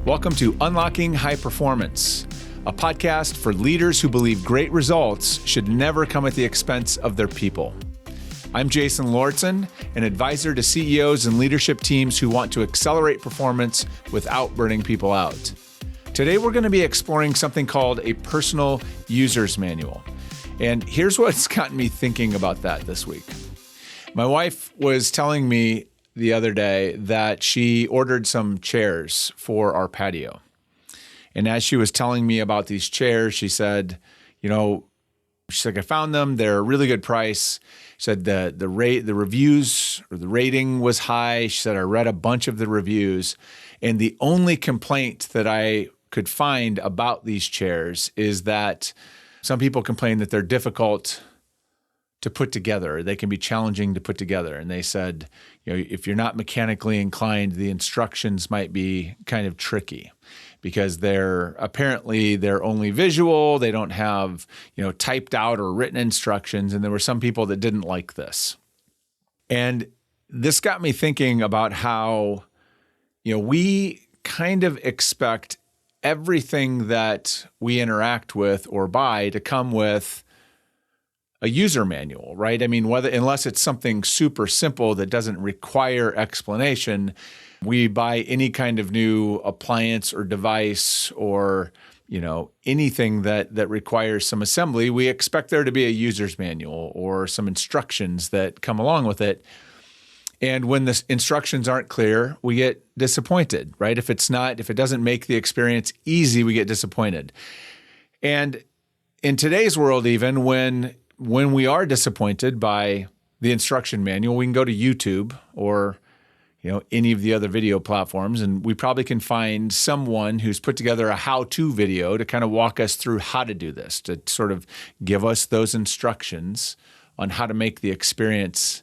Welcome to Unlocking High Performance, a podcast for leaders who believe great results should never come at the expense of their people. I'm Jason Lortzen, an advisor to CEOs and leadership teams who want to accelerate performance without burning people out. Today, we're going to be exploring something called a personal user's manual. And here's what's gotten me thinking about that this week. My wife was telling me the other day that she ordered some chairs for our patio. And as she was telling me about these chairs, she said, she's like, I found them. They're a really good price. She said the reviews or the rating was high. She said, I read a bunch of the reviews. And the only complaint that I could find about these chairs is that some people complain that they're difficult to put together. They can be challenging to put together. And they said, if you're not mechanically inclined, the instructions might be kind of tricky because they're only visual. They don't have, typed out or written instructions. And there were some people that didn't like this. And this got me thinking about how, we kind of expect everything that we interact with or buy to come with a user manual, right? I mean, unless it's something super simple that doesn't require explanation, we buy any kind of new appliance or device or, anything that requires some assembly, we expect there to be a user's manual or some instructions that come along with it. And when the instructions aren't clear, we get disappointed, right? If it doesn't make the experience easy, we get disappointed. And in today's world, even when we are disappointed by the instruction manual, we can go to YouTube or, any of the other video platforms, and we probably can find someone who's put together a how-to video to kind of walk us through how to do this, to sort of give us those instructions on how to make the experience,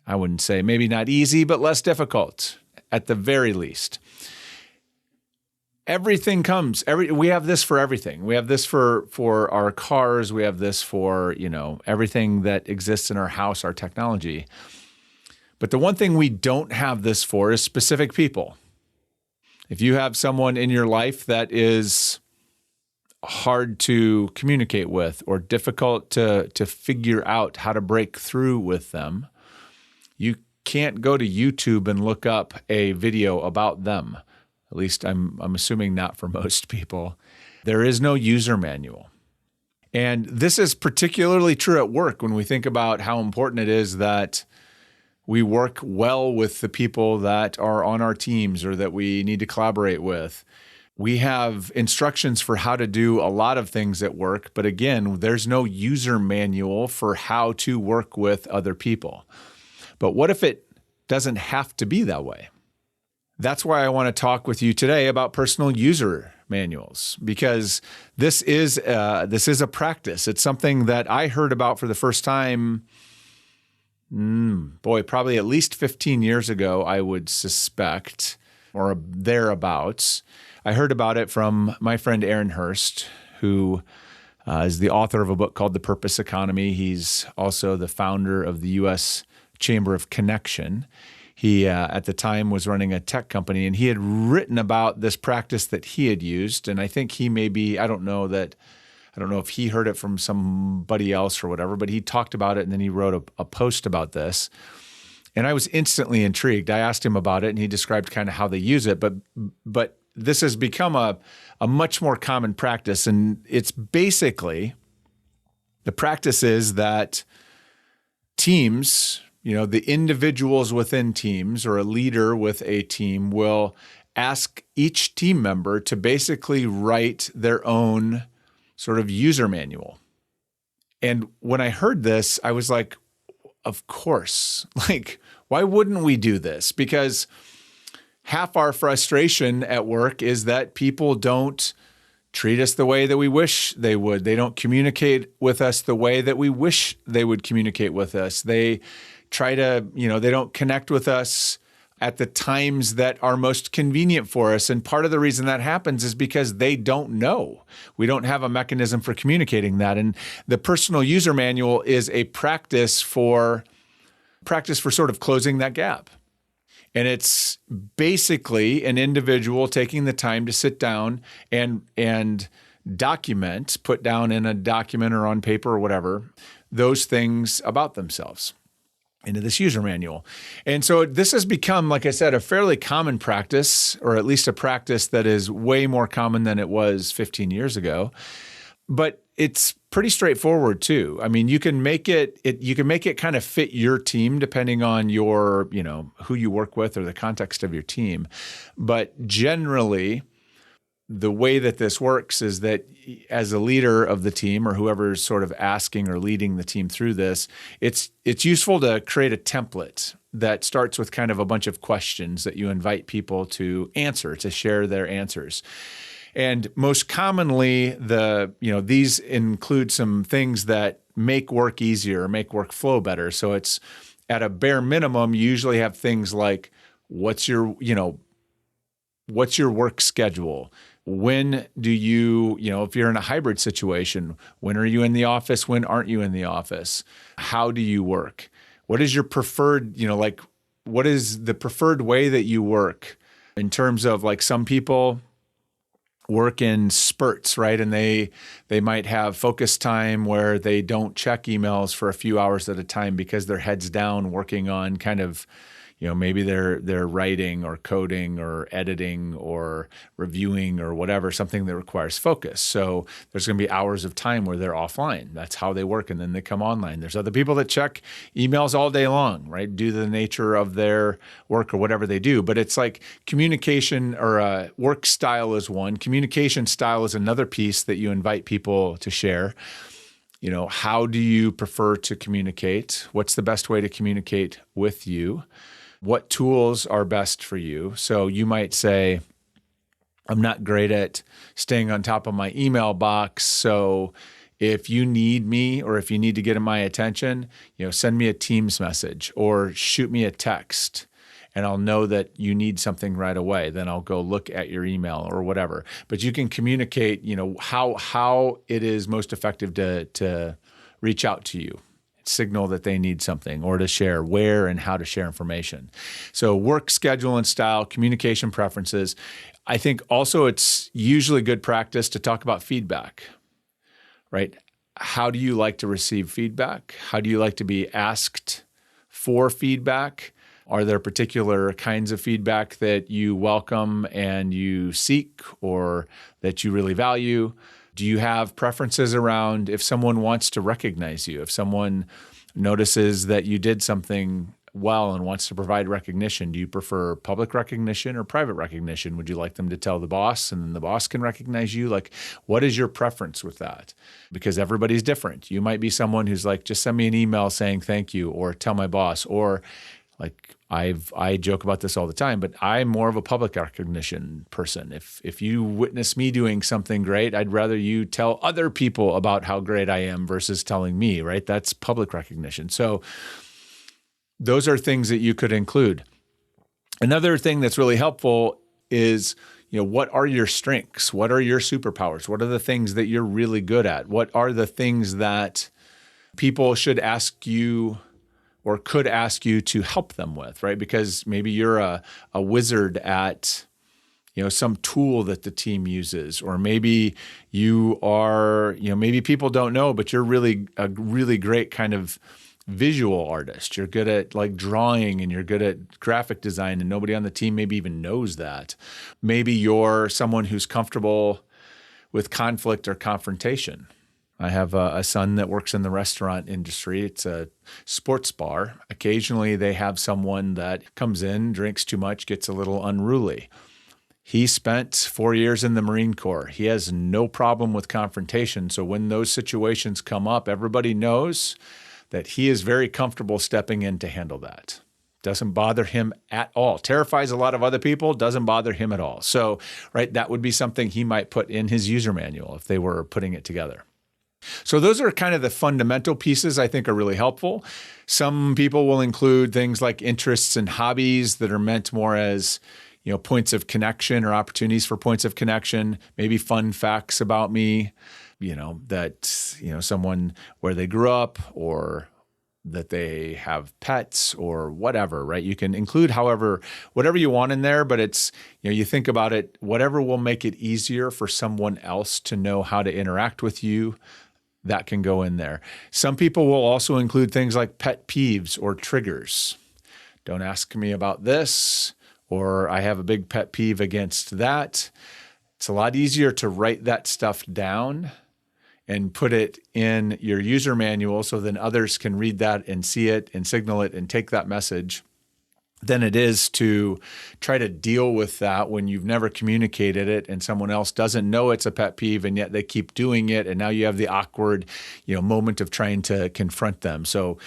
I wouldn't say maybe not easy, but less difficult at the very least. Everything comes, we have this for everything. We have this for our cars. We have this for, everything that exists in our house, our technology. But the one thing we don't have this for is specific people. If you have someone in your life that is hard to communicate with or difficult to figure out how to break through with them, you can't go to YouTube and look up a video about them. At least I'm assuming not for most people. There is no user manual. And this is particularly true at work when we think about how important it is that we work well with the people that are on our teams or that we need to collaborate with. We have instructions for how to do a lot of things at work, but again, there's no user manual for how to work with other people. But what if it doesn't have to be that way? That's why I want to talk with you today about personal user manuals, because this is a practice. It's something that I heard about for the first time, probably at least 15 years ago, I would suspect, or thereabouts. I heard about it from my friend Aaron Hurst, who is the author of a book called The Purpose Economy. He's also the founder of the U.S. Chamber of Connection. He, at the time, was running a tech company, and he had written about this practice that he had used. And I think he I don't know if he heard it from somebody else or whatever, but he talked about it, and then he wrote a post about this. And I was instantly intrigued. I asked him about it, and he described kind of how they use it. But this has become a much more common practice, and it's basically, the practice is that teams, the individuals within teams or a leader with a team will ask each team member to basically write their own sort of user manual. And when I heard this, I was like, of course, why wouldn't we do this? Because half our frustration at work is that people don't treat us the way that we wish they would. They don't communicate with us the way that we wish they would communicate with us. They try to, they don't connect with us at the times that are most convenient for us. And part of the reason that happens is because they don't know. We don't have a mechanism for communicating that. And the personal user manual is a practice for sort of closing that gap. And it's basically an individual taking the time to sit down and document, put down in a document or on paper or whatever, those things about themselves into this user manual. And so this has become, like I said, a fairly common practice, or at least a practice that is way more common than it was 15 years ago. But it's pretty straightforward too. I mean, you can make it kind of fit your team depending on your, who you work with or the context of your team. But generally, the way that this works is that as a leader of the team, or whoever's sort of asking or leading the team through this, it's useful to create a template that starts with kind of a bunch of questions that you invite people to answer, to share their answers. And most commonly, these include some things that make work easier, or make work flow better. So it's at a bare minimum, you usually have things like, what's your work schedule? When do you, if you're in a hybrid situation, when are you in the office? When aren't you in the office? How do you work? What is your preferred, what is the preferred way that you work? In terms of, like, some people work in spurts, right? And they might have focus time where they don't check emails for a few hours at a time because their head's down working on kind of, maybe they're writing or coding or editing or reviewing or whatever, something that requires focus. So there's going to be hours of time where they're offline. That's how they work, and then they come online. There's other people that check emails all day long, right, due to the nature of their work or whatever they do. But it's like communication, or work style is one. Communication style is another piece that you invite people to share. How do you prefer to communicate? What's the best way to communicate with you? What tools are best for you? So you might say, I'm not great at staying on top of my email box. So if you need me, or if you need to get my attention, send me a Teams message or shoot me a text, and I'll know that you need something right away. Then I'll go look at your email or whatever. But you can communicate, how it is most effective to reach out to you, signal that they need something, or to share where and how to share information. So work schedule and style, communication preferences. I think also it's usually good practice to talk about feedback, right? How do you like to receive feedback? How do you like to be asked for feedback? Are there particular kinds of feedback that you welcome and you seek, or that you really value? Do you have preferences around if someone wants to recognize you, if someone notices that you did something well and wants to provide recognition? Do you prefer public recognition or private recognition? Would you like them to tell the boss and then the boss can recognize you? Like, what is your preference with that? Because everybody's different. You might be someone who's like, just send me an email saying thank you, or tell my boss, or like I joke about this all the time, but I'm more of a public recognition person. If you witness me doing something great, I'd rather you tell other people about how great I am versus telling me, right? That's public recognition. So those are things that you could include. Another thing that's really helpful is, what are your strengths? What are your superpowers? What are the things that you're really good at? What are the things that people should ask you or could ask you to help them with, right? Because maybe you're a wizard at, some tool that the team uses, or maybe you are, maybe people don't know, but you're a really great kind of visual artist. You're good at like drawing, and you're good at graphic design, and nobody on the team maybe even knows that. Maybe you're someone who's comfortable with conflict or confrontation. I have a son that works in the restaurant industry. It's a sports bar. Occasionally they have someone that comes in, drinks too much, gets a little unruly. He spent 4 years in the Marine Corps. He has no problem with confrontation. So when those situations come up, everybody knows that he is very comfortable stepping in to handle that. Doesn't bother him at all. Terrifies a lot of other people, doesn't bother him at all. So, right, that would be something he might put in his user manual if they were putting it together. So those are kind of the fundamental pieces I think are really helpful. Some people will include things like interests and hobbies that are meant more as, points of connection or opportunities for points of connection, maybe fun facts about me, someone where they grew up, or that they have pets or whatever, right? You can include whatever you want in there, but it's, you think about it, whatever will make it easier for someone else to know how to interact with you, that can go in there. Some people will also include things like pet peeves or triggers. Don't ask me about this, or I have a big pet peeve against that. It's a lot easier to write that stuff down and put it in your user manual so then others can read that and see it and signal it and take that message than it is to try to deal with that when you've never communicated it and someone else doesn't know it's a pet peeve and yet they keep doing it. And now you have the awkward, moment of trying to confront them. So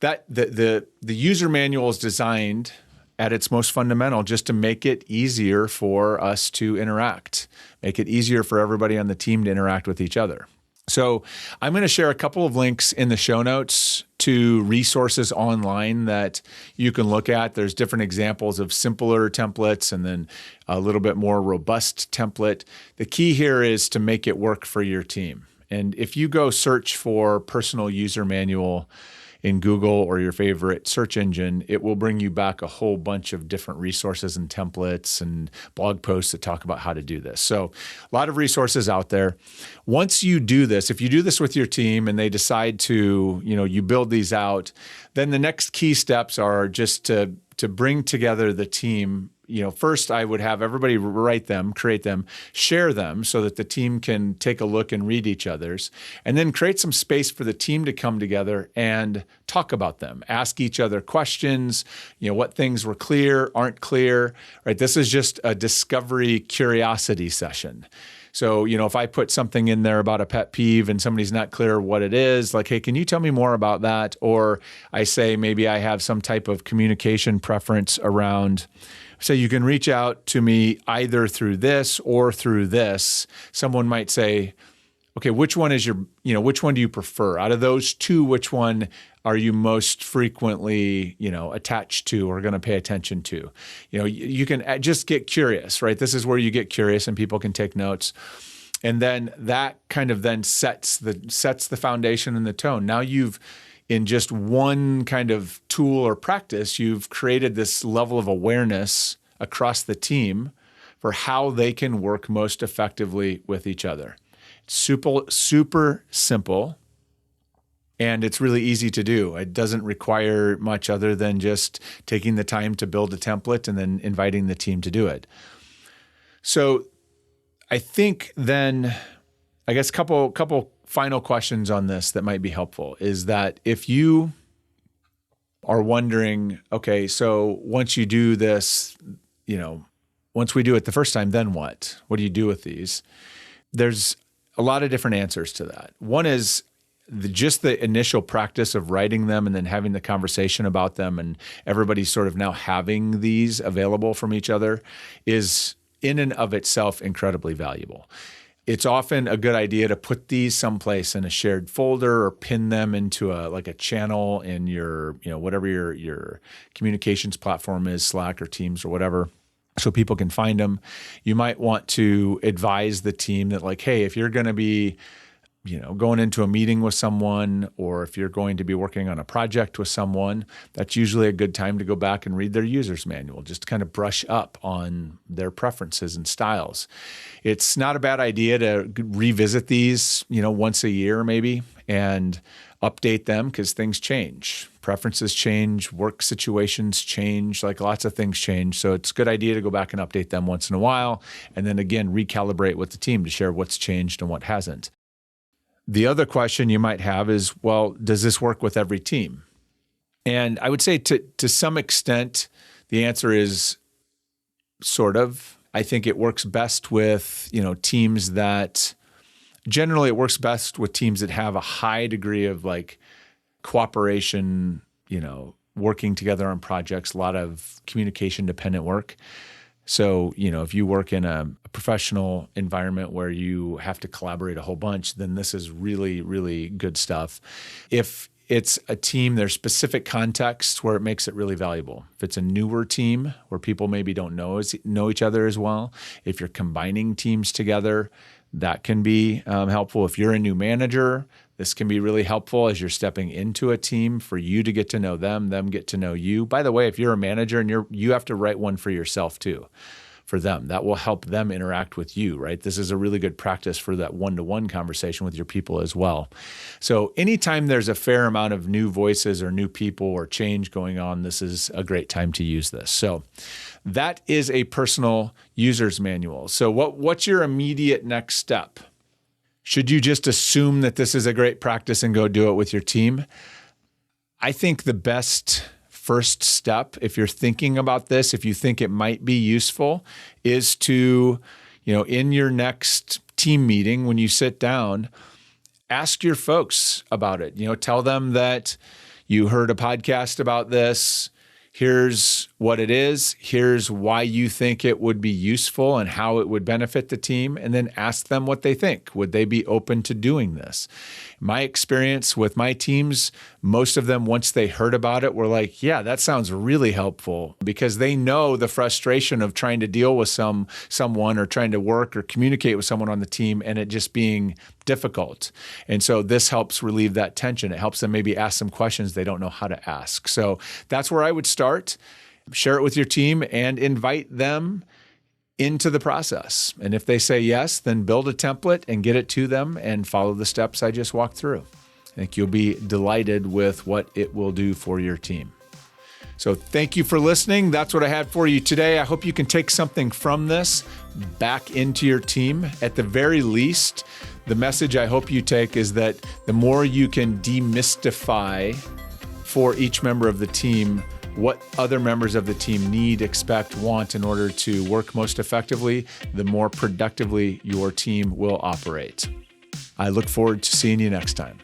that the user manual is designed at its most fundamental just to make it easier for us to interact, make it easier for everybody on the team to interact with each other. So I'm going to share a couple of links in the show notes to resources online that you can look at. There's different examples of simpler templates and then a little bit more robust template. The key here is to make it work for your team. And if you go search for personal user manual in Google or your favorite search engine, it will bring you back a whole bunch of different resources and templates and blog posts that talk about how to do this. So a lot of resources out there. Once you do this, if you do this with your team and they decide to, you build these out, then the next key steps are just to bring together the team. First I would have everybody write them, create them, share them so that the team can take a look and read each other's, and then create some space for the team to come together and talk about them, ask each other questions, what things were clear, aren't clear, right? This is just a discovery curiosity session. So, if I put something in there about a pet peeve and somebody's not clear what it is, like, hey, can you tell me more about that? Or I say, maybe I have some type of communication preference around, so you can reach out to me either through this or through this. Someone might say, okay, which one is which one do you prefer? Out of those two, which one are you most frequently, attached to or going to pay attention to? You can just get curious, right? This is where you get curious and people can take notes. And then that kind of then sets the foundation and the tone. Now in just one kind of tool or practice, you've created this level of awareness across the team for how they can work most effectively with each other. It's super simple, and it's really easy to do. It doesn't require much other than just taking the time to build a template and then inviting the team to do it. So I think then, I guess couple final questions on this that might be helpful is that if you are wondering, okay, so once you do this, once we do it the first time, then what? What do you do with these? There's a lot of different answers to that. One is just the initial practice of writing them and then having the conversation about them and everybody sort of now having these available from each other is in and of itself incredibly valuable. It's often a good idea to put these someplace in a shared folder or pin them into a channel in your, whatever your communications platform is, Slack or Teams or whatever, so people can find them. You might want to advise the team that like, hey, if you're going to be, going into a meeting with someone, or if you're going to be working on a project with someone, that's usually a good time to go back and read their user's manual, just to kind of brush up on their preferences and styles. It's not a bad idea to revisit these, once a year maybe, and update them because things change. Preferences change, work situations change, like lots of things change. So it's a good idea to go back and update them once in a while, and then again, recalibrate with the team to share what's changed and what hasn't. The other question you might have is, well, does this work with every team? And I would say to some extent, the answer is sort of. I think it works best with, teams that generally it works best with teams that have a high degree of like cooperation, working together on projects, a lot of communication dependent work. So, if you work in a professional environment where you have to collaborate a whole bunch, then this is really, really good stuff. If it's a team, there's specific contexts where it makes it really valuable. If it's a newer team where people maybe don't know each other as well, if you're combining teams together, that can be helpful. If you're a new manager, This can be really helpful as you're stepping into a team for you to get to know them get to know you. By the way, if you're a manager and you have to write one for yourself too, for them. That will help them interact with you, right? This is a really good practice for that one-to-one conversation with your people as well. So anytime there's a fair amount of new voices or new people or change going on, this is a great time to use this. So that is a personal user's manual. So what's your immediate next step? Should you just assume that this is a great practice and go do it with your team? I think the best first step, if you're thinking about this, if you think it might be useful, is to, in your next team meeting, when you sit down, ask your folks about it. Tell them that you heard a podcast about this. Here's what it is. Here's why you think it would be useful and how it would benefit the team. And then ask them what they think. Would they be open to doing this? My experience with my teams, most of them, once they heard about it, were like, yeah, that sounds really helpful, because they know the frustration of trying to deal with someone or trying to work or communicate with someone on the team and it just being difficult. And so this helps relieve that tension. It helps them maybe ask some questions they don't know how to ask. So that's where I would start. Share it with your team and invite them into the process. And if they say yes, then build a template and get it to them and follow the steps I just walked through. I think you'll be delighted with what it will do for your team. So thank you for listening. That's what I had for you today. I hope you can take something from this back into your team. At the very least, the message I hope you take is that the more you can demystify for each member of the team what other members of the team need, expect, want in order to work most effectively, the more productively your team will operate. I look forward to seeing you next time.